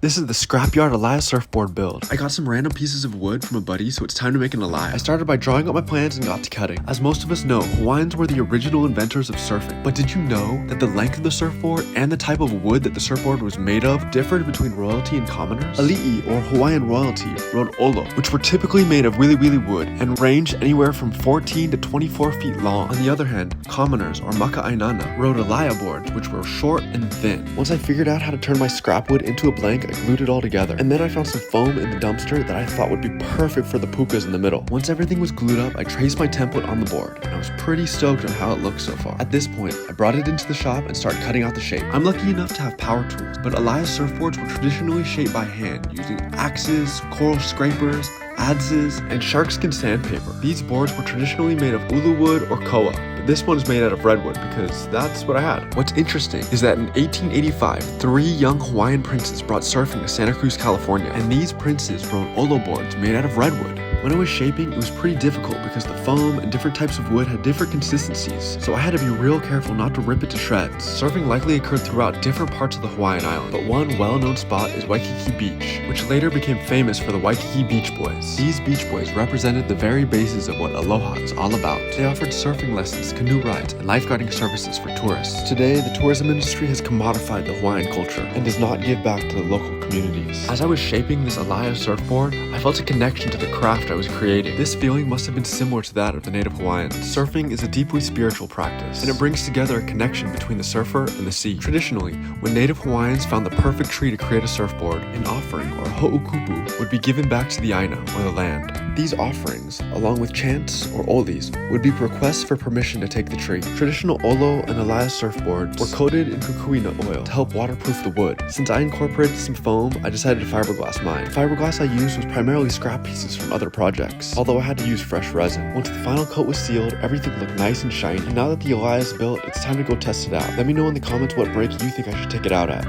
This is the scrapyard Alaia surfboard build. I got some random pieces of wood from a buddy, so it's time to make an Alaia. I started by drawing up my plans and got to cutting. As most of us know, Hawaiians were the original inventors of surfing. But did you know that the length of the surfboard and the type of wood that the surfboard was made of differed between royalty and commoners? Alii, or Hawaiian royalty, rode olo, which were typically made of wili wood and ranged anywhere from 14 to 24 feet long. On the other hand, commoners, or maka'ainana, rode Alaia boards, which were short and thin. Once I figured out how to turn my scrap wood into a blank, I glued it all together. And then I found some foam in the dumpster that I thought would be perfect for the pukas in the middle. Once everything was glued up, I traced my template on the board, and I was pretty stoked on how it looked so far. At this point, I brought it into the shop and started cutting out the shape. I'm lucky enough to have power tools, but Alaia surfboards were traditionally shaped by hand using axes, coral scrapers, adzes, and sharkskin sandpaper. These boards were traditionally made of ulu wood or koa, but this one is made out of redwood because that's what I had. What's interesting is that in 1885, 3 young Hawaiian princes brought surfing to Santa Cruz, California, and these princes rode olo boards made out of redwood. When I was shaping, it was pretty difficult because the foam and different types of wood had different consistencies, so I had to be real careful not to rip it to shreds. Surfing likely occurred throughout different parts of the Hawaiian island, but one well-known spot is Waikiki Beach, which later became famous for the Waikiki Beach Boys. These Beach Boys represented the very basis of what aloha is all about. They offered surfing lessons, canoe rides, and lifeguarding services for tourists. Today, the tourism industry has commodified the Hawaiian culture and does not give back to the local communities. As I was shaping this Alaia surfboard, I felt a connection to the craft I was creating. This feeling must have been similar to that of the native Hawaiians. Surfing is a deeply spiritual practice, and it brings together a connection between the surfer and the sea. Traditionally, when native Hawaiians found the perfect tree to create a surfboard, an offering, or ho'ukupu, would be given back to the aina, or the land. These offerings, along with chants, or olis, would be requests for permission to take the tree. Traditional olo and Alaia surfboards were coated in kukuina oil to help waterproof the wood. Since I incorporated some foam, I decided to fiberglass mine. The fiberglass I used was primarily scrap pieces from other projects, although I had to use fresh resin. Once the final coat was sealed, everything looked nice and shiny. And now that the Alaia is built, it's time to go test it out. Let me know in the comments what break you think I should take it out at.